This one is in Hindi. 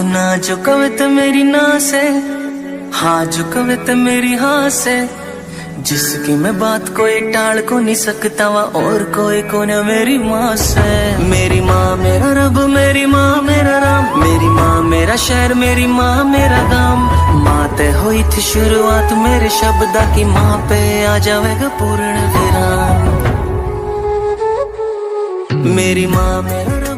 तू ना जो कविता मेरी ना से, हाँ जो कविता मेरी हाँ से, जिसकी मैं बात कोई टाल को नहीं सकता वा और कोई को न मेरी माँ से। मेरी माँ मेरा रब, मेरी माँ मेरा राम, मेरी माँ मेरा शहर, मेरी माँ मेरा गाम। माँ ते हुई थी शुरुआत मेरे शब्दा की, माँ पे आ जाएगा पूर्ण विराम। मेरी माँ मेरा